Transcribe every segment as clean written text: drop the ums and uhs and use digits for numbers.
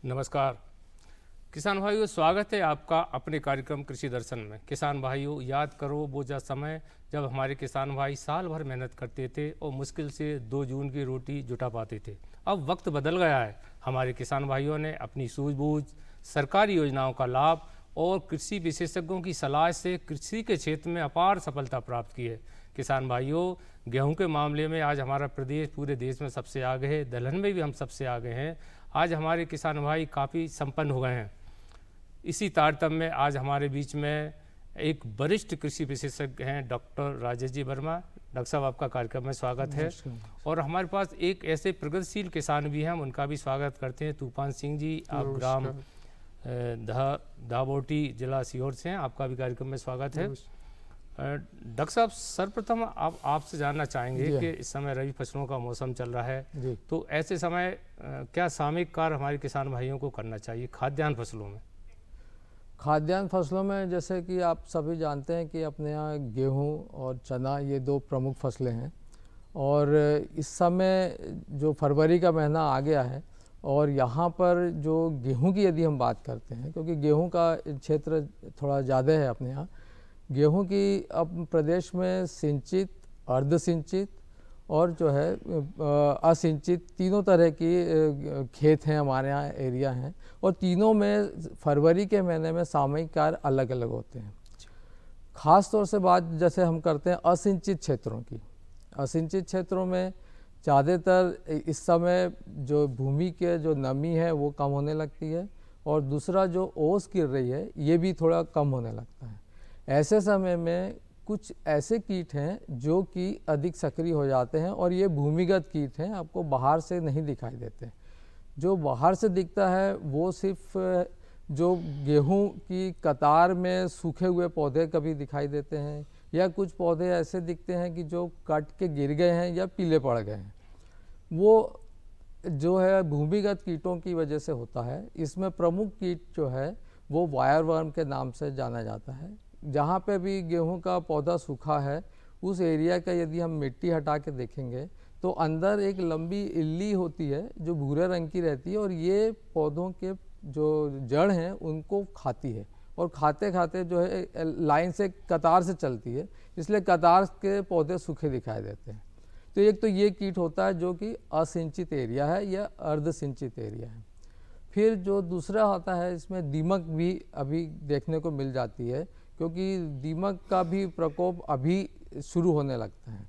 नमस्कार किसान भाइयों, स्वागत है आपका अपने कार्यक्रम कृषि दर्शन में। किसान भाइयों, याद करो वो जा समय जब हमारे किसान भाई साल भर मेहनत करते थे और मुश्किल से 2 जून की रोटी जुटा पाते थे। अब वक्त बदल गया है। हमारे किसान भाइयों ने अपनी सूझबूझ, सरकारी योजनाओं का लाभ और कृषि विशेषज्ञों की सलाह से कृषि के क्षेत्र में अपार सफलता प्राप्त की है। किसान भाइयों, गेहूं के मामले में आज हमारा प्रदेश पूरे देश में सबसे आगे है। दलहन में भी हम सबसे आगे हैं। आज हमारे किसान भाई काफ़ी संपन्न हो गए हैं। इसी तारतम्य में आज हमारे बीच में एक वरिष्ठ कृषि विशेषज्ञ हैं, डॉक्टर राजेश जी वर्मा। डॉक्टर साहब, आपका कार्यक्रम में स्वागत है। और हमारे पास एक ऐसे प्रगतिशील किसान भी हैं, हम उनका भी स्वागत करते हैं। तूफान सिंह जी, आप ग्राम धाबोटी जिला सीहोर से हैं, आपका भी कार्यक्रम में स्वागत है। डॉक्टर साहब, सर्वप्रथम आपसे जानना चाहेंगे कि इस समय रबी फसलों का मौसम चल रहा है, तो ऐसे समय क्या सामयिक कार्य हमारे किसान भाइयों को करना चाहिए खाद्यान्न फसलों में? खाद्यान्न फसलों में जैसे कि आप सभी जानते हैं कि अपने यहाँ गेहूं और चना ये 2 प्रमुख फसलें हैं। और इस समय जो फरवरी का महीना आ गया है और यहाँ पर जो गेहूं की यदि हम बात करते हैं, क्योंकि गेहूं का क्षेत्र थोड़ा ज़्यादा है अपने यहाँ। गेहूं की अब प्रदेश में सिंचित, अर्ध सिंचित और जो है असिंचित तीनों तरह की खेत हैं हमारे यहाँ, एरिया हैं। और तीनों में फरवरी के महीने में सामयिक कार्य अलग अलग होते हैं। ख़ास तौर से बात जैसे हम करते हैं असिंचित क्षेत्रों की। असिंचित क्षेत्रों में ज़्यादातर इस समय जो भूमि के जो नमी है वो कम होने लगती है और दूसरा जो ओस गिर रही है ये भी थोड़ा कम होने लगता है। ऐसे समय में कुछ ऐसे कीट हैं जो कि अधिक सक्रिय हो जाते हैं और ये भूमिगत कीट हैं, आपको बाहर से नहीं दिखाई देते। जो बाहर से दिखता है वो सिर्फ जो गेहूं की कतार में सूखे हुए पौधे कभी दिखाई देते हैं, या कुछ पौधे ऐसे दिखते हैं कि जो कट के गिर गए हैं या पीले पड़ गए हैं। वो जो है भूमिगत कीटों की वजह से होता है। इसमें प्रमुख कीट जो है वो वायर वर्म के नाम से जाना जाता है। जहाँ पे भी गेहूं का पौधा सूखा है उस एरिया का यदि हम मिट्टी हटा के देखेंगे तो अंदर एक लंबी इल्ली होती है जो भूरे रंग की रहती है और ये पौधों के जो जड़ हैं उनको खाती है और खाते खाते जो है लाइन से कतार से चलती है, इसलिए कतार के पौधे सूखे दिखाई देते हैं। तो एक तो ये कीट होता है जो कि असिंचित एरिया है या अर्ध सिंचित एरिया है। फिर जो दूसरा होता है, इसमें दीमक भी अभी देखने को मिल जाती है, क्योंकि दीमक का भी प्रकोप अभी शुरू होने लगता है।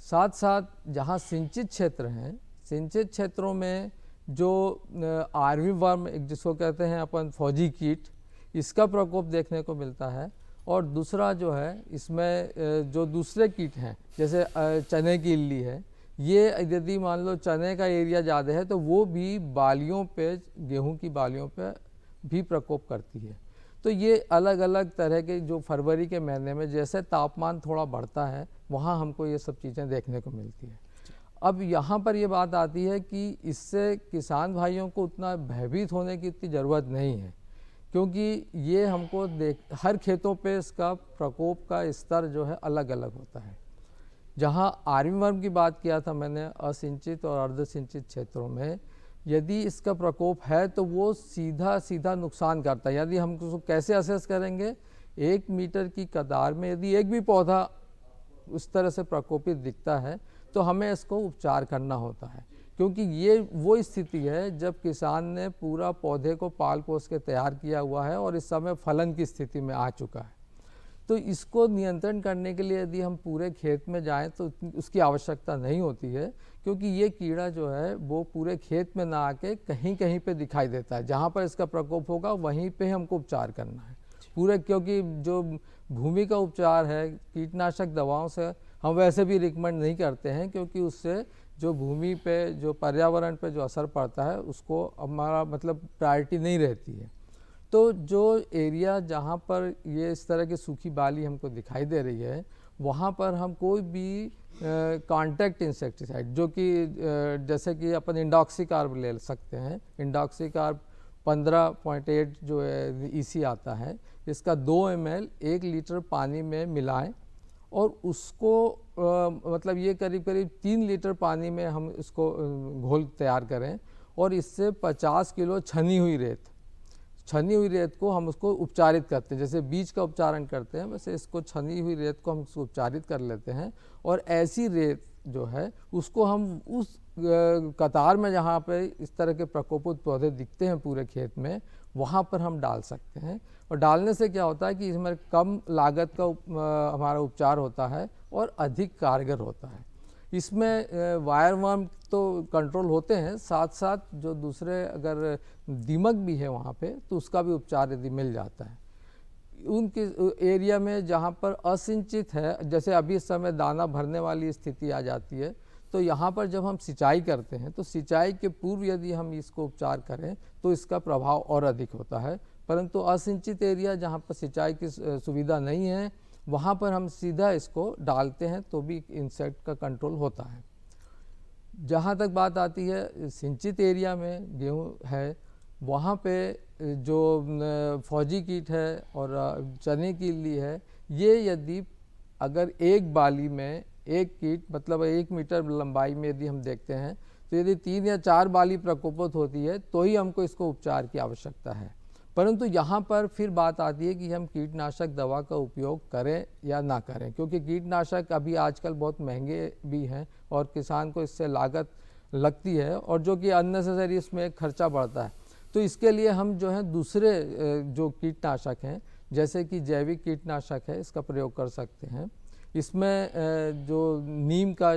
साथ साथ जहाँ सिंचित क्षेत्र हैं, सिंचित क्षेत्रों में जो आर्मी वर्म जिसको कहते हैं अपन फौजी कीट, इसका प्रकोप देखने को मिलता है। और दूसरा जो है इसमें जो दूसरे कीट हैं जैसे चने की इल्ली है, ये यदि मान लो चने का एरिया ज़्यादा है तो वो भी बालियों पे, गेहूं की बालियों पे भी प्रकोप करती है। तो ये अलग अलग तरह के जो फरवरी के महीने में जैसे तापमान थोड़ा बढ़ता है वहाँ हमको ये सब चीज़ें देखने को मिलती है। अब यहाँ पर ये बात आती है कि इससे किसान भाइयों को उतना भयभीत होने की इतनी ज़रूरत नहीं है, क्योंकि ये हमको हर खेतों पे इसका प्रकोप का स्तर जो है अलग अलग होता है। जहाँ आर्मी वर्म की बात किया था मैंने, असिंचित और अर्ध सिंचित क्षेत्रों में यदि इसका प्रकोप है तो वो सीधा सीधा नुकसान करता है। यदि हम उसको कैसे असेस करेंगे, 1 मीटर की कतार में यदि एक भी पौधा उस तरह से प्रकोपित दिखता है तो हमें इसको उपचार करना होता है, क्योंकि ये वो स्थिति है जब किसान ने पूरा पौधे को पाल पोस के तैयार किया हुआ है और इस समय फलन की स्थिति में आ चुका है। तो इसको नियंत्रण करने के लिए यदि हम पूरे खेत में जाएं तो उसकी आवश्यकता नहीं होती है, क्योंकि ये कीड़ा जो है वो पूरे खेत में ना आके कहीं कहीं पे दिखाई देता है। जहाँ पर इसका प्रकोप होगा वहीं पे हमको उपचार करना है पूरे, क्योंकि जो भूमि का उपचार है कीटनाशक दवाओं से हम वैसे भी रिकमेंड नहीं करते हैं, क्योंकि उससे जो भूमि पे, जो पर्यावरण पे जो असर पड़ता है उसको हमारा मतलब प्रायोरिटी नहीं रहती है। तो जो एरिया जहाँ पर ये इस तरह की सूखी बाली हमको दिखाई दे रही है वहाँ पर हम कोई भी कॉन्टैक्ट इंसेक्टिसाइड जो कि जैसे कि अपन इंडॉक्सीकार्ब ले सकते हैं। इंडॉक्सीकार्ब 15.8 जो है EC आता है, इसका 2 ml 1 लीटर पानी में मिलाएं और उसको मतलब ये करीब करीब 3 लीटर पानी में हम इसको घोल तैयार करें और इससे 50 किलो छनी हुई रेत को हम उसको उपचारित करते हैं। जैसे बीज का उपचारण करते हैं वैसे इसको छनी हुई रेत को हम उसको उपचारित कर लेते हैं, और ऐसी रेत जो है उसको हम उस कतार में जहाँ पे इस तरह के प्रकोपित पौधे दिखते हैं पूरे खेत में, वहाँ पर हम डाल सकते हैं। और डालने से क्या होता है कि इसमें कम लागत का हमारा उपचार होता है और अधिक कारगर होता है। इसमें वायर वर्म तो कंट्रोल होते हैं, साथ साथ जो दूसरे अगर दीमक भी है वहाँ पे तो उसका भी उपचार यदि मिल जाता है। उनके एरिया में जहाँ पर असिंचित है, जैसे अभी इस समय दाना भरने वाली स्थिति आ जाती है, तो यहाँ पर जब हम सिंचाई करते हैं तो सिंचाई के पूर्व यदि हम इसको उपचार करें तो इसका प्रभाव और अधिक होता है। परंतु असिंचित एरिया जहाँ पर सिंचाई की सुविधा नहीं है वहाँ पर हम सीधा इसको डालते हैं तो भी इंसेक्ट का कंट्रोल होता है। जहाँ तक बात आती है सिंचित एरिया में गेहूँ है, वहाँ पे जो फौजी कीट है और चने की इल्ली है, ये यदि अगर एक बाली में एक कीट मतलब 1 मीटर लंबाई में यदि हम देखते हैं तो यदि 3 या 4 बाली प्रकोपित होती है तो ही हमको इसको उपचार की आवश्यकता है। परंतु यहाँ पर फिर बात आती है कि हम कीटनाशक दवा का उपयोग करें या ना करें, क्योंकि कीटनाशक अभी आजकल बहुत महंगे भी हैं और किसान को इससे लागत लगती है और जो कि अननेसेसरी इसमें खर्चा बढ़ता है। तो इसके लिए हम जो है दूसरे जो कीटनाशक हैं जैसे कि जैविक कीटनाशक है इसका प्रयोग कर सकते हैं। इसमें जो नीम का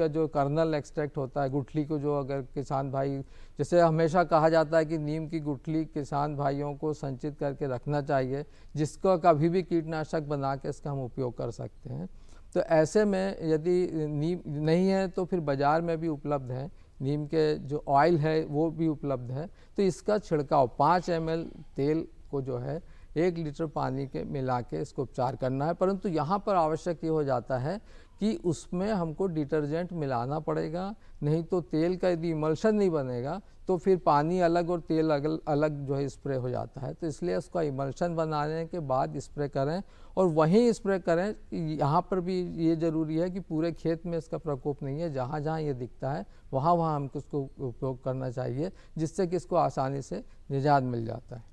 जो कर्नल एक्सट्रैक्ट होता है, गुठली को जो अगर किसान भाई, जैसे हमेशा कहा जाता है कि नीम की गुठली किसान भाइयों को संचित करके रखना चाहिए, जिसका कभी भी कीटनाशक बना के इसका हम उपयोग कर सकते हैं। तो ऐसे में यदि नीम नहीं है तो फिर बाज़ार में भी उपलब्ध है, नीम के जो ऑयल है वो भी उपलब्ध है। तो इसका छिड़काव 5 ml तेल को जो है 1 लीटर पानी के मिला के इसको उपचार करना है। परंतु यहाँ पर आवश्यक ये हो जाता है कि उसमें हमको डिटर्जेंट मिलाना पड़ेगा, नहीं तो तेल का यदि इमल्शन नहीं बनेगा तो फिर पानी अलग और तेल अलग जो है स्प्रे हो जाता है। तो इसलिए उसका इमल्शन बनाने के बाद स्प्रे करें और वहीं स्प्रे करें। यहाँ पर भी ये ज़रूरी है कि पूरे खेत में इसका प्रकोप नहीं है, जहाँ जहाँ ये दिखता है वहाँ वहाँ हमको इसको उपयोग करना चाहिए, जिससे कि इसको आसानी से निजात मिल जाता है।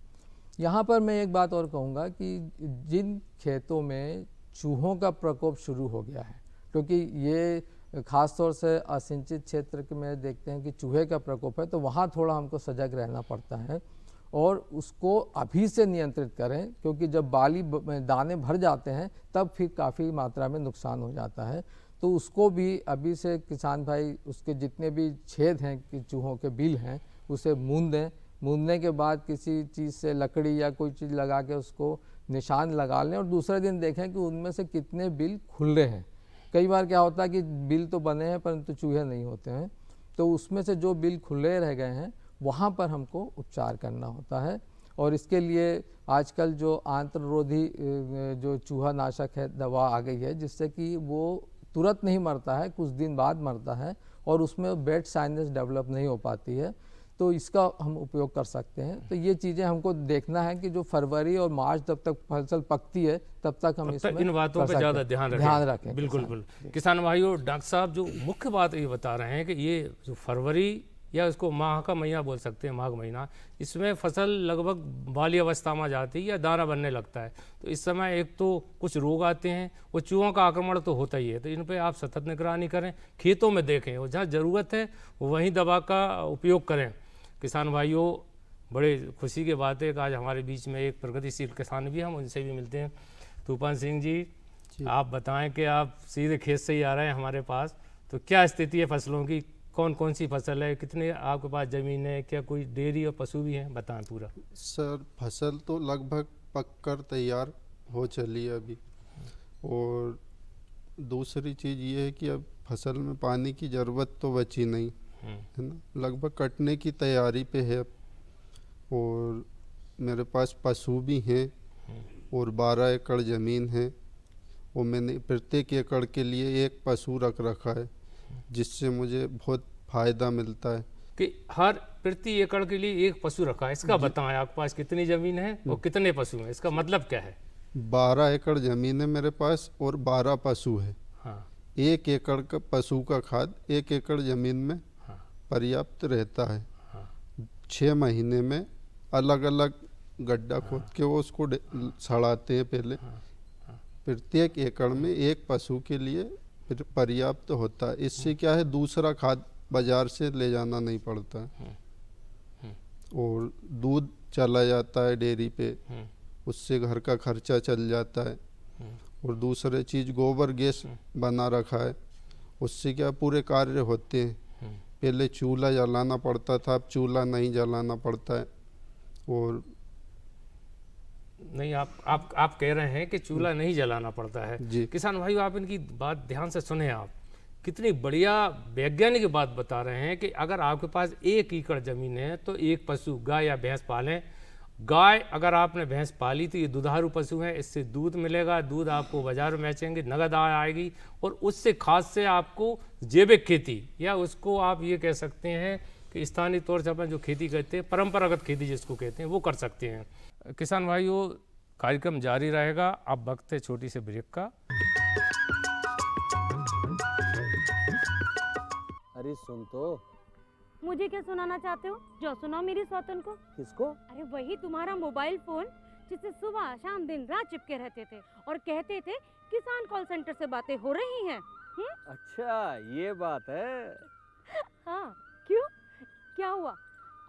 यहाँ पर मैं एक बात और कहूँगा कि जिन खेतों में चूहों का प्रकोप शुरू हो गया है, क्योंकि ये ख़ास तौर से असिंचित क्षेत्र में देखते हैं कि चूहे का प्रकोप है, तो वहाँ थोड़ा हमको सजग रहना पड़ता है और उसको अभी से नियंत्रित करें, क्योंकि जब बाली दाने भर जाते हैं तब फिर काफ़ी मात्रा में नुकसान हो जाता है। तो उसको भी अभी से किसान भाई उसके जितने भी छेद हैं कि चूहों के बिल हैं उसे मूंद दें। मूंदने के बाद किसी चीज़ से लकड़ी या कोई चीज़ लगा के उसको निशान लगा लें और दूसरे दिन देखें कि उनमें से कितने बिल खुल रहे हैं। कई बार क्या होता है कि बिल तो बने हैं परंतु चूहे नहीं होते हैं, तो उसमें से जो बिल खुले रह गए हैं वहाँ पर हमको उपचार करना होता है। और इसके लिए आजकल जो आंत्ररोधी जो चूहा नाशक है दवा आ गई है, जिससे कि वो तुरंत नहीं मरता है, कुछ दिन बाद मरता है और उसमें बेड साइनस डेवलप नहीं हो पाती है, तो इसका हम उपयोग कर सकते हैं। तो ये चीज़ें हमको देखना है कि जो फरवरी और मार्च तब तक फसल पकती है तब तक हम इसमें इन बातों पर ज़्यादा ध्यान रखें। बिल्कुल किसान भाइयों, डॉक्टर साहब जो मुख्य बात ये बता रहे हैं कि ये जो फरवरी या इसको माह का महीना बोल सकते हैं, माघ महीना, इसमें फसल लगभग बाली अवस्था में जाती है या दाना बनने लगता है। तो इस समय एक तो कुछ रोग आते हैं, वो चूहों का आक्रमण तो होता ही है, तो इन पे आप सतत निगरानी करें, खेतों में देखें और जहाँ ज़रूरत है वहीं दवा का उपयोग करें। किसान भाइयों, बड़े खुशी की बात है कि आज हमारे बीच में एक प्रगतिशील किसान भी, हम उनसे भी मिलते हैं। तूफान सिंह जी, आप बताएं कि आप सीधे खेत से ही आ रहे हैं हमारे पास, तो क्या स्थिति है फसलों की, कौन कौन सी फसल है, कितने आपके पास ज़मीन है, क्या कोई डेयरी और पशु भी हैं, बताएं पूरा। सर फसल तो लगभग पककर तैयार हो चली है अभी, और दूसरी चीज़ ये है कि अब फसल में पानी की ज़रूरत तो बची नहीं है ना, लगभग कटने की तैयारी पे है। और मेरे पास पशु भी हैं और 12 एकड़ ज़मीन है और मैंने प्रत्येक एकड़ के लिए एक पशु रख रखा है, जिससे मुझे बहुत फ़ायदा मिलता है। कि हर प्रति एकड़ के लिए एक पशु रखा है, इसका बताएं आपके पास कितनी ज़मीन है और कितने पशु हैं, इसका मतलब क्या है। 12 एकड़ ज़मीन है मेरे पास और 12 पशु है। हाँ, 1 एकड़ का पशु का खाद 1 एकड़ ज़मीन में पर्याप्त रहता है। 6 महीने में अलग अलग गड्ढा खोद के वो उसको सड़ाते हैं पहले। प्रत्येक एकड़ में एक पशु के लिए फिर पर्याप्त होता है। इससे क्या है, दूसरा खाद बाजार से ले जाना नहीं पड़ता है और दूध चला जाता है डेयरी पे, उससे घर का खर्चा चल जाता है। और दूसरे चीज़ गोबर गैस बना रखा है, उससे क्या पूरे कार्य होते हैं। पहले चूल्हा जलाना पड़ता था, अब चूल्हा नहीं जलाना पड़ता है। और नहीं, आप कह रहे हैं कि चूल्हा नहीं जलाना पड़ता है। जी। किसान भाइयों, आप इनकी बात ध्यान से सुने। आप कितनी बढ़िया वैज्ञानिक बात बता रहे हैं कि अगर आपके पास 1 एकड़ ज़मीन है तो एक पशु गाय या भैंस पालें। गाय अगर आपने भैंस पाली तो ये दुधारू पशु है, इससे दूध मिलेगा, दूध आपको बाजार में बेचेंगे, नगद आय आएगी और उससे खाद से आपको जैविक खेती, या उसको आप ये कह सकते हैं कि स्थानीय तौर से अपन जो खेती करते हैं, परंपरागत खेती जिसको कहते हैं, वो कर सकते हैं। किसान भाइयों, कार्यक्रम जारी रहेगा। अब वक्त है छोटी सी ब्रेक का। अरे सुन तो। मुझे क्या सुनाना चाहते हो? जो सुनाओ मेरी सौतन को। किसको? अरे वही तुम्हारा मोबाइल फोन जिससे सुबह शाम दिन रात चिपके रहते थे और कहते थे किसान कॉल सेंटर से बातें हो रही हैं। अच्छा ये बात है। हाँ, क्यों? क्या हुआ?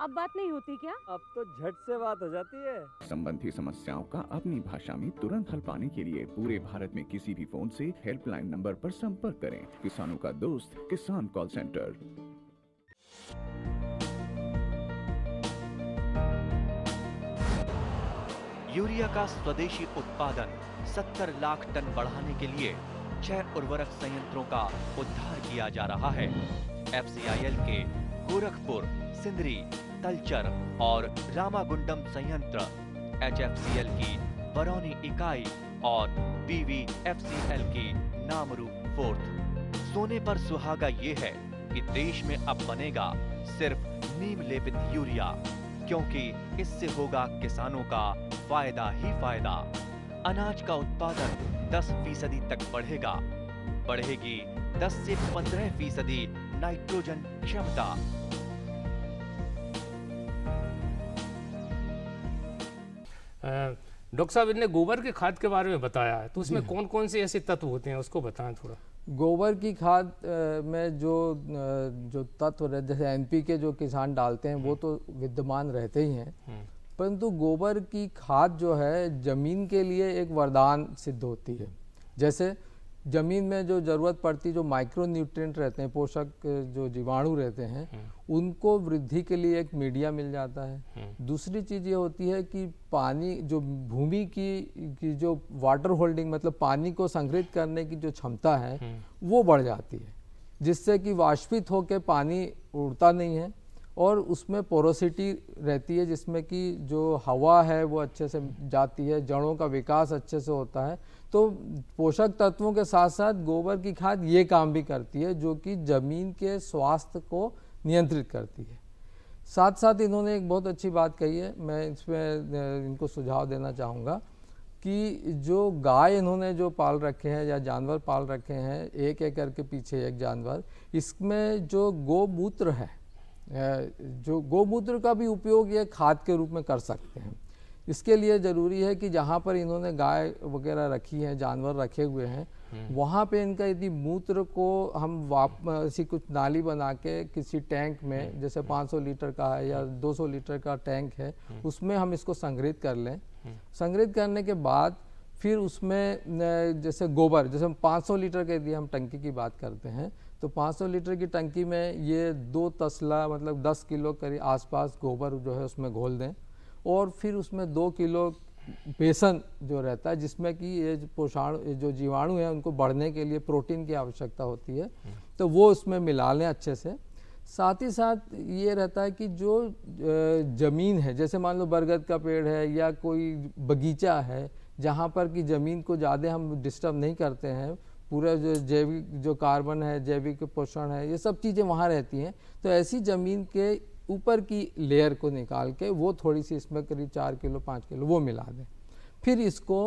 अब बात नहीं होती क्या? अब तो झट से बात हो जाती है। संबंधी समस्याओं का अपनी भाषा में तुरंत हल पाने के लिए पूरे भारत में किसी भी फोन से हेल्पलाइन नंबर पर संपर्क करें। किसानों का दोस्त किसान कॉल सेंटर। यूरिया का स्वदेशी उत्पादन 70 लाख टन बढ़ाने के लिए 6 उर्वरक संयंत्रों का उद्धार किया जा रहा है। FCIL के गोरखपुर, सिंदरी, तलचर और रामागुंडम संयंत्र, HFCL की बरौनी इकाई और BVFCL की नामरू फोर्थ। सोने पर सुहागा ये है कि देश में अब बनेगा सिर्फ नीम लेपित यूरिया, क्योंकि इससे होगा किसानों का फायदा ही फायदा। अनाज का उत्पादन 10% तक बढ़ेगा। बढ़ेगी 10 से 15% नाइट्रोजन क्षमता। डॉक्टर साहब, इनने गोबर के खाद के बारे में बताया है, तो उसमें कौन कौन से ऐसे तत्व होते हैं उसको बताएं थोड़ा। गोबर की खाद में जो तत्व रहते, जैसे NPK जो किसान डालते हैं वो तो विद्यमान रहते ही हैं, परंतु गोबर की खाद जो है ज़मीन के लिए एक वरदान सिद्ध होती है। जैसे ज़मीन में जो ज़रूरत पड़ती, जो माइक्रो न्यूट्रिएंट रहते हैं, पोषक जो जीवाणु रहते हैं, उनको वृद्धि के लिए एक मीडिया मिल जाता है। दूसरी चीज़ ये होती है कि पानी, जो भूमि की जो वाटर होल्डिंग, मतलब पानी को संग्रहित करने की जो क्षमता है वो बढ़ जाती है, जिससे कि वाष्पित होकर पानी उड़ता नहीं है और उसमें पोरोसिटी रहती है, जिसमें कि जो हवा है वो अच्छे से जाती है, जड़ों का विकास अच्छे से होता है। तो पोषक तत्वों के साथ साथ गोबर की खाद ये काम भी करती है, जो कि ज़मीन के स्वास्थ्य को नियंत्रित करती है। साथ साथ इन्होंने एक बहुत अच्छी बात कही है, मैं इसमें इनको सुझाव देना चाहूँगा कि जो गाय इन्होंने जो पाल रखे हैं या जानवर पाल रखे हैं, 1 एकड़ के पीछे एक जानवर, इसमें जो गोमूत्र है, जो गोमूत्र का भी उपयोग ये खाद के रूप में कर सकते हैं। इसके लिए ज़रूरी है कि जहाँ पर इन्होंने गाय वगैरह रखी है, जानवर रखे हुए हैं, वहाँ पे इनका यदि मूत्र को हम ऐसी कुछ नाली बना के किसी टैंक में, जैसे 500 लीटर का है या 200 लीटर का टैंक है, उसमें हम इसको संग्रहित कर लें। संग्रहित करने के बाद फिर उसमें जैसे गोबर, जैसे हम 500 लीटर के यदि हम टंकी की बात करते हैं, तो 500 लीटर की टंकी में ये 2 तसला, मतलब 10 किलो करीब आसपास गोबर जो है उसमें घोल दें और फिर उसमें 2 किलो बेसन जो रहता है, जिसमें कि ये पोषण, जो जीवाणु हैं उनको बढ़ने के लिए प्रोटीन की आवश्यकता होती है, तो वो उसमें मिला लें अच्छे से। साथ ही साथ ये रहता है कि जो ज़मीन है, जैसे मान लो बरगद का पेड़ है या कोई बगीचा है, जहाँ पर कि ज़मीन को ज़्यादा हम डिस्टर्ब नहीं करते हैं, पूरा जो जैविक जो कार्बन है, जैविक पोषण है, ये सब चीज़ें वहाँ रहती हैं, तो ऐसी ज़मीन के ऊपर की लेयर को निकाल के वो थोड़ी सी इसमें करीब 4 किलो 5 किलो वो मिला दें। फिर इसको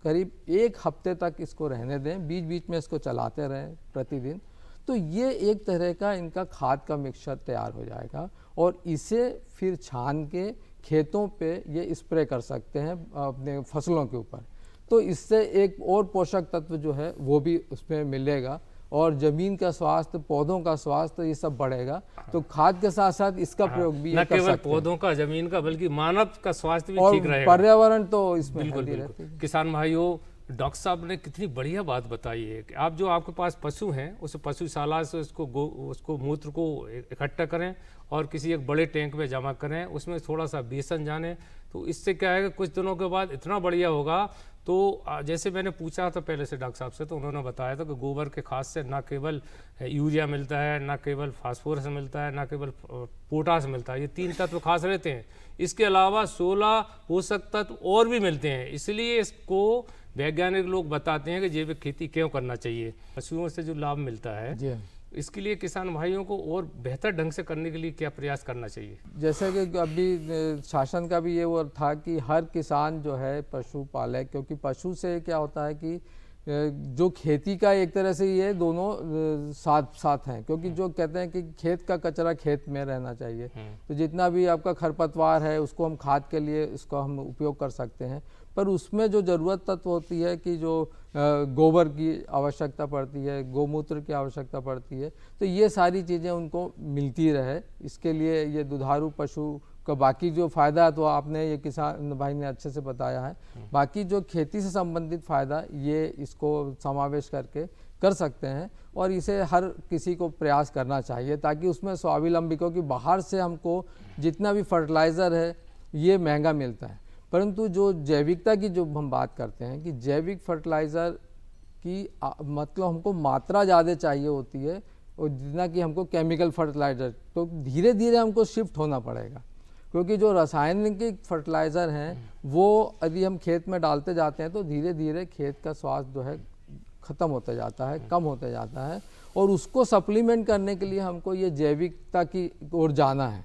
करीब 1 हफ्ते तक इसको रहने दें, बीच बीच में इसको चलाते रहें प्रतिदिन। तो ये एक तरह का इनका खाद का मिक्सचर तैयार हो जाएगा और इसे फिर छान के खेतों पे ये स्प्रे कर सकते हैं अपने फसलों के ऊपर। तो इससे एक और पोषक तत्व जो है वो भी उसमें मिलेगा और ज़मीन का स्वास्थ्य, पौधों का स्वास्थ्य, ये सब बढ़ेगा। तो खाद के साथ साथ इसका प्रयोग भी न ये कर केवल सकते हैं। पौधों का, जमीन का, बल्कि मानव का स्वास्थ्य भी और ठीक रहेगा। पर्यावरण तो इसमें बिल्कुल हेल्दी बिल्कुल। रहती है। किसान भाइयों, डॉक्टर साहब ने कितनी बढ़िया बात बताई है कि आप जो आपके पास पशु हैं उस पशुशाला से उसको मूत्र को इकट्ठा करें और किसी एक बड़े टैंक में जमा करें, उसमें थोड़ा सा बेसन जाने, तो इससे क्या है कि कुछ दिनों के बाद इतना बढ़िया होगा। तो जैसे मैंने पूछा था पहले से डॉक्टर साहब से, तो उन्होंने बताया था कि गोबर के खाद से ना केवल यूरिया मिलता है, ना केवल फास्फोरस मिलता है, ना केवल पोटास मिलता है, ये 3 तत्व खास रहते हैं। इसके अलावा 16 पोषक तत्व और भी मिलते हैं। इसलिए इसको वैज्ञानिक लोग बताते हैं कि जैविक खेती क्यों करना चाहिए। पशुओं से जो लाभ मिलता है, जी हाँ। इसके लिए किसान भाइयों को और बेहतर ढंग से करने के लिए क्या प्रयास करना चाहिए? जैसे कि अभी शासन का भी ये वो था कि हर किसान जो है पशु पाले, क्योंकि पशु से क्या होता है कि जो खेती का एक तरह से ये दोनों साथ साथ हैं, क्योंकि जो कहते हैं कि खेत का कचरा खेत में रहना चाहिए। तो जितना भी आपका खरपतवार है उसको हम खाद के लिए इसको हम उपयोग कर सकते हैं, पर उसमें जो ज़रूरत तत्व होती है कि जो गोबर की आवश्यकता पड़ती है, गौमूत्र की आवश्यकता पड़ती है, तो ये सारी चीज़ें उनको मिलती रहे, इसके लिए ये दुधारू पशु का बाकी जो फ़ायदा है तो आपने ये किसान भाई ने अच्छे से बताया है। बाकी जो खेती से संबंधित फ़ायदा ये इसको समावेश करके कर सकते हैं और इसे हर किसी को प्रयास करना चाहिए ताकि उसमें स्वावलंबी, क्योंकि बाहर से हमको जितना भी फर्टिलाइज़र है ये महंगा मिलता है, परंतु जो जैविकता की जो हम बात करते हैं कि जैविक फर्टिलाइज़र की मतलब हमको मात्रा ज़्यादा चाहिए होती है और जितना कि हमको केमिकल फर्टिलाइज़र, तो धीरे धीरे हमको शिफ्ट होना पड़ेगा, क्योंकि जो रासायनिक फर्टिलाइज़र हैं वो यदि हम खेत में डालते जाते हैं तो धीरे धीरे खेत का स्वास्थ्य जो है ख़त्म होता जाता है, कम होता जाता है और उसको सप्लीमेंट करने के लिए हमको ये जैविकता की ओर जाना है।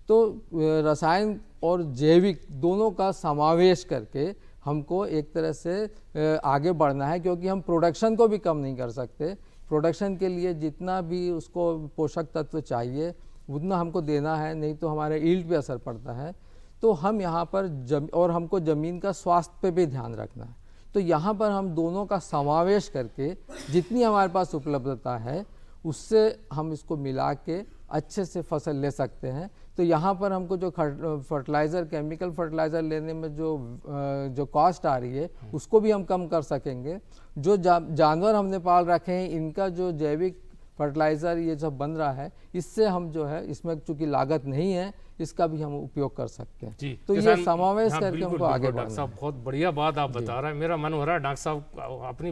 तो रसायन और जैविक दोनों का समावेश करके हमको एक तरह से आगे बढ़ना है, क्योंकि हम प्रोडक्शन को भी कम नहीं कर सकते। प्रोडक्शन के लिए जितना भी उसको पोषक तत्व चाहिए उतना हमको देना है, नहीं तो हमारे ईल्ड पे असर पड़ता है। तो हम यहाँ पर और हमको ज़मीन का स्वास्थ्य पे भी ध्यान रखना है। तो यहाँ पर हम दोनों का समावेश करके जितनी हमारे पास उपलब्धता है उससे हम इसको मिला के अच्छे से फसल ले सकते हैं। तो यहाँ पर हमको जो फर्टिलाइज़र, केमिकल फर्टिलाइज़र लेने में जो कॉस्ट आ रही है उसको भी हम कम कर सकेंगे। जो जानवर हमने पाल रखे हैं इनका जो जैविक फर्टिलाइज़र ये सब बन रहा है, इससे हम जो है इसमें चूँकि लागत नहीं है इसका भी हम उपयोग कर सकते हैं। जी, तो ये समावेश करके हमको आगे बढ़ना डॉक्टर साहब बहुत बढ़िया बात आप बता रहे हैं। मेरा मन हो रहा है डॉक्टर साहब अपनी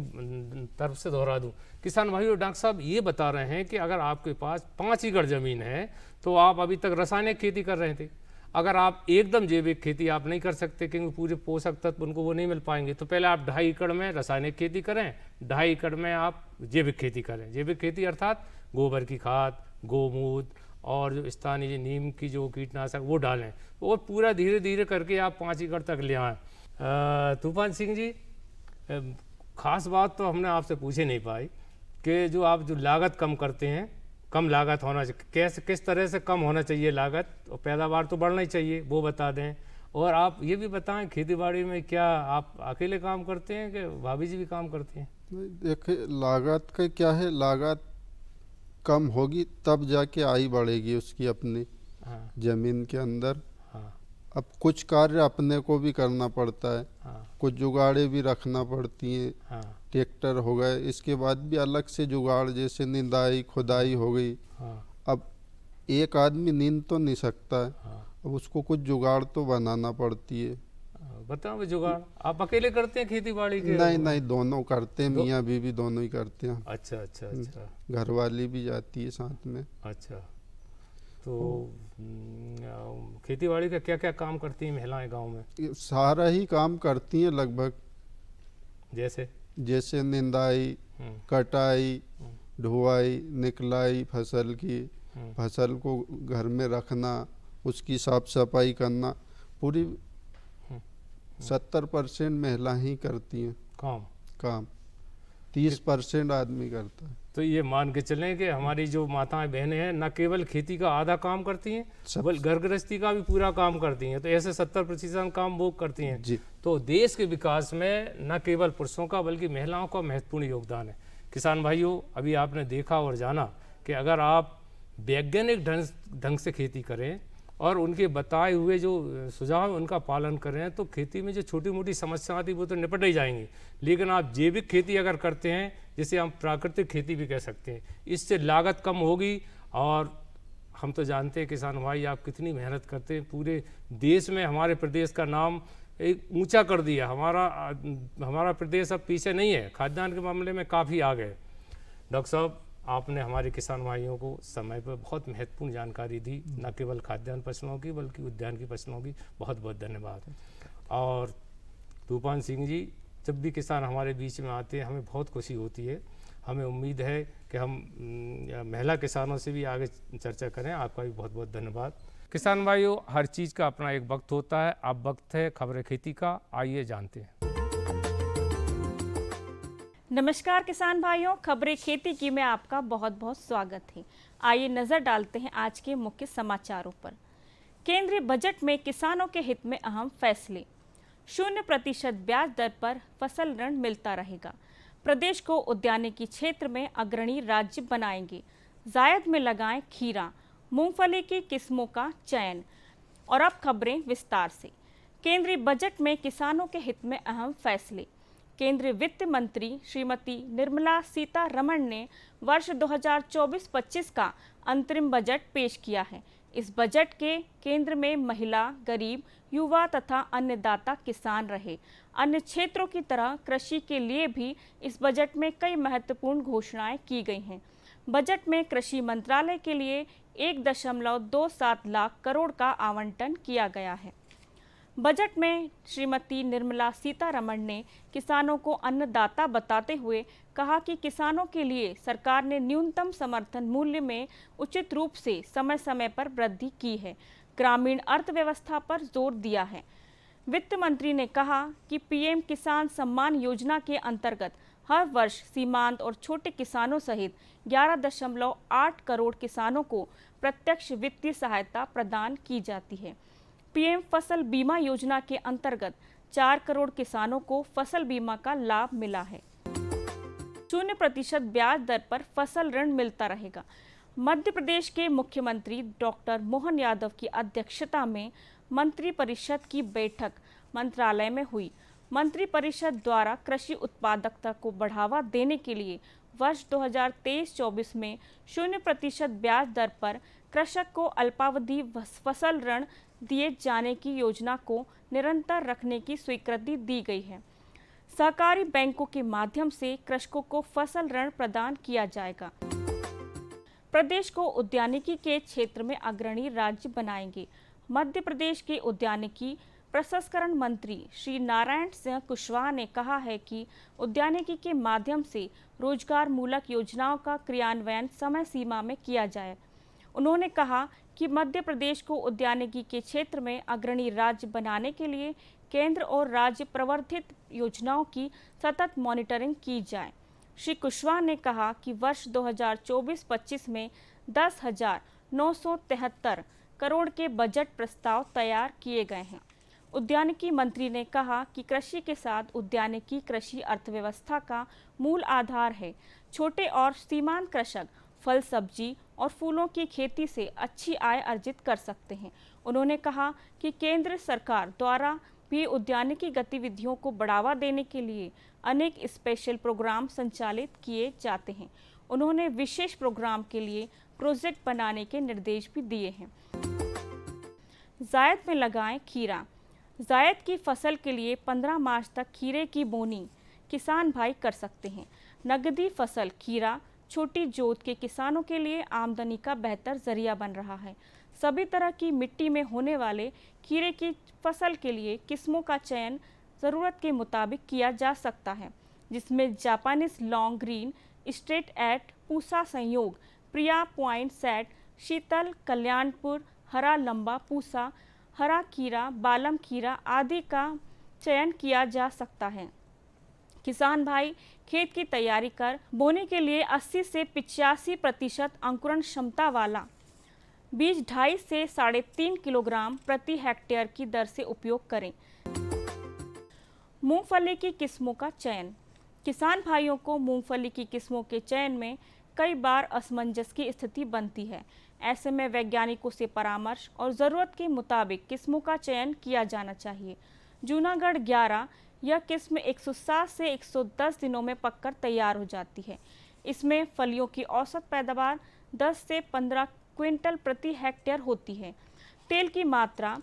तरफ से दोहरा दूं। किसान भाइयों, डॉक्टर साहब ये बता रहे हैं कि अगर आपके पास 5 एकड़ ज़मीन है तो आप अभी तक रासायनिक खेती कर रहे थे। अगर आप एकदम जैविक खेती आप नहीं कर सकते क्योंकि पूरे पोषक तत्व उनको वो नहीं मिल पाएंगे, तो पहले आप 2.5 एकड़ में रासायनिक खेती करें, 2.5 एकड़ में आप जैविक खेती करें। जैविक खेती अर्थात गोबर की खाद, गोमूत्र और जो स्थानीय नीम की जो कीटनाशक वो डालें और पूरा धीरे धीरे करके आप 5 एकड़ तक ले आएँ। तूफान सिंह जी, खास बात तो हमने आपसे पूछे नहीं पाई कि जो आप जो लागत कम करते हैं, कम लागत होना चाहिए, कैसे किस तरह से कम होना चाहिए लागत और पैदावार तो बढ़ना ही चाहिए, वो बता दें। और आप ये भी बताएं खेतीबाड़ी में क्या आप अकेले काम करते हैं कि भाभी जी भी काम करती हैं? देखिए लागत का क्या है, लागत कम होगी तब जाके आय बढ़ेगी उसकी अपनी जमीन के अंदर। अब कुछ कार्य अपने को भी करना पड़ता है, कुछ जुगाड़े भी रखना पड़ती हैं। ट्रैक्टर हो गए, इसके बाद भी अलग से जुगाड़ जैसे निंदाई खुदाई हो गई। अब एक आदमी नींद तो नहीं सकता है, अब उसको कुछ जुगाड़ तो बनाना पड़ती है। बताओ जुगाड़ आप अकेले करते हैं खेती बाड़ी के? नहीं, दोनों करते हैं, मियाँ बीवी दोनों ही करते हैं। अच्छा अच्छा अच्छा। घरवाली भी जाती है साथ में। अच्छा, तो खेती बाड़ी का क्या क्या काम करती हैं महिलाएं गांव में? सारा ही काम करती हैं लगभग, जैसे निंदाई, कटाई, ढुआई, निकलाई फसल की, फसल को घर में रखना, उसकी साफ सफाई करना, पूरी 70% महिला ही करती हैं काम। 30% आदमी करता है। तो ये मान के चलें कि हमारी जो माताएं बहनें हैं न केवल खेती का आधा काम करती हैं बल्कि घर गृहस्थी का भी पूरा काम करती हैं, तो ऐसे 70% काम वो करती हैं जी। तो देश के विकास में न केवल पुरुषों का बल्कि महिलाओं का महत्वपूर्ण योगदान है। किसान भाइयों, अभी आपने देखा और जाना कि अगर आप वैज्ञानिक ढंग से खेती करें और उनके बताए हुए जो सुझाव हैं उनका पालन करें तो खेती में जो छोटी मोटी समस्या आती वो तो निपट ही जाएंगी। लेकिन आप जैविक खेती अगर करते हैं, जिसे हम प्राकृतिक खेती भी कह सकते हैं, इससे लागत कम होगी। और हम तो जानते हैं किसान भाई आप कितनी मेहनत करते हैं, पूरे देश में हमारे प्रदेश का नाम एक ऊंचा कर दिया। हमारा प्रदेश अब पीछे नहीं है, खाद्यान्न के मामले में काफ़ी आगे है। डॉक्टर साहब, आपने हमारे किसान भाइयों को समय पर बहुत महत्वपूर्ण जानकारी दी, न केवल खाद्यान्न फसलों की बल्कि उद्यान की फसलों की। बहुत बहुत धन्यवाद। और तूफान सिंह जी, जब भी किसान हमारे बीच में आते हैं हमें बहुत खुशी होती है। हमें उम्मीद है कि हम महिला किसानों से भी आगे चर्चा करें। आपका भी बहुत बहुत धन्यवाद। किसान भाइयों, हर चीज़ का अपना एक वक्त होता है। अब वक्त है खबरें खेती का, आइए जानते हैं। नमस्कार किसान भाइयों, खबरें खेती की में आपका बहुत बहुत स्वागत है। आइए नजर डालते हैं आज के मुख्य समाचारों पर। केंद्रीय बजट में किसानों के हित में अहम फैसले। 0% ब्याज दर पर फसल ऋण मिलता रहेगा। प्रदेश को उद्यानिकी क्षेत्र में अग्रणी राज्य बनाएंगे। जायद में लगाएं खीरा। मूंगफली की किस्मों का चयन। और अब खबरें विस्तार से। केंद्रीय बजट में किसानों के हित में अहम फैसले। केंद्रीय वित्त मंत्री श्रीमती निर्मला सीतारमण ने वर्ष 2024-25 का अंतरिम बजट पेश किया है। इस बजट के केंद्र में महिला, गरीब, युवा तथा अन्नदाता किसान रहे। अन्य क्षेत्रों की तरह कृषि के लिए भी इस बजट में कई महत्वपूर्ण घोषणाएं की गई हैं। बजट में कृषि मंत्रालय के लिए 1.27 लाख करोड़ का आवंटन किया गया है। बजट में श्रीमती निर्मला सीतारमण ने किसानों को अन्नदाता बताते हुए कहा कि किसानों के लिए सरकार ने न्यूनतम समर्थन मूल्य में उचित रूप से समय समय पर वृद्धि की है, ग्रामीण अर्थव्यवस्था पर जोर दिया है। वित्त मंत्री ने कहा कि पीएम किसान सम्मान योजना के अंतर्गत हर वर्ष सीमांत और छोटे किसानों सहित 11.8 करोड़ किसानों को प्रत्यक्ष वित्तीय सहायता प्रदान की जाती है। पीएम फसल बीमा योजना के अंतर्गत 4 करोड़ किसानों को फसल बीमा का लाभ मिला है। 0% ब्याज दर पर फसल ऋण मिलता रहेगा। मध्य प्रदेश के मुख्यमंत्री डॉक्टर मोहन यादव की अध्यक्षता में मंत्रिपरिषद की बैठक मंत्रालय में हुई। मंत्रिपरिषद द्वारा कृषि उत्पादकता को बढ़ावा देने के लिए वर्ष 2023-24 में 0% ब्याज दर पर कृषक को अल्पावधि फसल ऋण दिए जाने की योजना को निरंतर रखने की स्वीकृति दी गई है। सहकारी बैंकों के माध्यम से कृषकों को फसल ऋण प्रदान किया जाएगा। प्रदेश को उद्यानिकी के क्षेत्र में अग्रणी राज्य बनाएंगे। मध्य प्रदेश के उद्यानिकी प्रसंस्करण मंत्री श्री नारायण सिंह कुशवाहा ने कहा है कि उद्यानिकी के माध्यम से रोजगार मूलक योजनाओं का क्रियान्वयन समय सीमा में किया जाए। उन्होंने कहा कि मध्य प्रदेश को उद्यानिकी के क्षेत्र में अग्रणी राज्य बनाने के लिए केंद्र और राज्य प्रवर्तित योजनाओं की सतत मॉनिटरिंग की जाए। श्री कुशवाहा ने कहा कि वर्ष 2024-25 में 10,973 करोड़ के बजट प्रस्ताव तैयार किए गए हैं। उद्यानिकी मंत्री ने कहा कि कृषि के साथ उद्यानिकी कृषि अर्थव्यवस्था का मूल आधार है। छोटे और सीमांत कृषक फल, सब्जी और फूलों की खेती से अच्छी आय अर्जित कर सकते हैं। उन्होंने कहा कि केंद्र सरकार द्वारा भी उद्यानिकी गतिविधियों को बढ़ावा देने के लिए अनेक स्पेशल प्रोग्राम संचालित किए जाते हैं। उन्होंने विशेष प्रोग्राम के लिए प्रोजेक्ट बनाने के निर्देश भी दिए हैं। जायद में लगाएं खीरा। जायद की फसल के लिए 15 मार्च तक खीरे की बोनी किसान भाई कर सकते हैं। नगदी फसल खीरा छोटी जोत के किसानों के लिए आमदनी का बेहतर जरिया बन रहा है। सभी तरह की मिट्टी में होने वाले खीरे की फसल के लिए किस्मों का चयन ज़रूरत के मुताबिक किया जा सकता है, जिसमें Japanese long green, straight eight, Pusa Sanyog, Priya Poinsett, Sheetal, Kalyanpur, हरा लंबा पूसा, हरा खीरा, बालम खीरा आदि का चयन किया जा सकता है। किसान भाई खेत की तैयारी कर बोने के लिए 80 से 85% अंकुरण क्षमता वाला बीज 2.5 से 3.5 किलोग्राम प्रति हेक्टेयर की दर से उपयोग करें। मूंगफली की किस्मों का चयन। किसान भाइयों को मूंगफली की किस्मों के चयन में कई बार असमंजस की स्थिति बनती है। ऐसे में वैज्ञानिकों से परामर्श और ज़रूरत के मुताबिक किस्मों का चयन किया जाना चाहिए। जूनागढ़ 11 यह किस्म 107 से 110 दिनों में पककर तैयार हो जाती है। इसमें फलियों की औसत पैदावार 10 से 15 क्विंटल प्रति हेक्टेयर होती है। तेल की मात्रा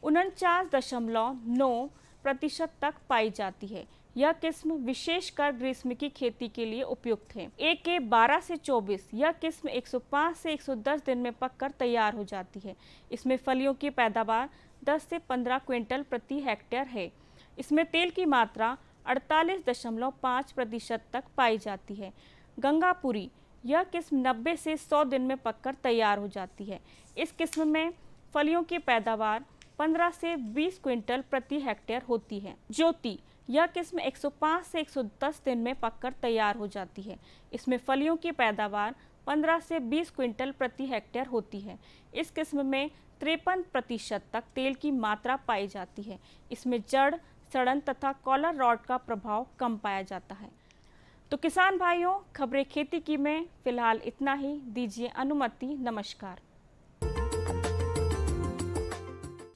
49.9% तक पाई जाती है। यह किस्म विशेषकर ग्रीष्म की खेती के लिए उपयुक्त है। AK 12 से 24 यह किस्म 105 से 110 दिन में पककर तैयार हो जाती है। इसमें फलियों की पैदावार 10 से 15 क्विंटल प्रति हेक्टेयर है। इसमें तेल की मात्रा 48.5% तक पाई जाती है। गंगापुरी यह किस्म 90 से 100 दिन में पककर तैयार हो जाती है। इस किस्म में फलियों की पैदावार 15 से 20 क्विंटल प्रति हेक्टेयर होती है। ज्योति यह किस्म 105 से 110 दिन में पककर तैयार हो जाती है। इसमें फलियों की पैदावार 15 से 20 क्विंटल प्रति हेक्टेयर होती है। इस किस्म में 53% तक तेल की मात्रा पाई जाती है। इसमें जड़, सड़न तथा कॉलर रॉड का प्रभाव कम पाया जाता है। तो किसान भाइयों, खबरें खेती की में फिलहाल इतना ही। दीजिए अनुमति। नमस्कार।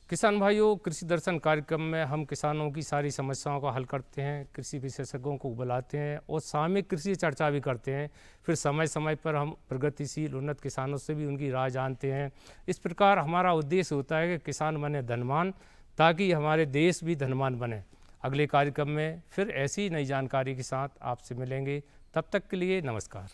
किसान भाइयों, कृषि दर्शन कार्यक्रम में हम किसानों की सारी समस्याओं का हल करते हैं, कृषि विशेषज्ञों को बुलाते हैं और सामूहिक कृषि चर्चा भी करते हैं। फिर समय समय पर हम प्रगतिशील उन्नत किसानों से भी उनकी राय जानते हैं। इस प्रकार हमारा उद्देश्य होता है कि किसान बने धनवान, ताकि हमारे देश भी धनवान बने। अगले कार्यक्रम में फिर ऐसी नई जानकारी के साथ आपसे मिलेंगे। तब तक के लिए नमस्कार।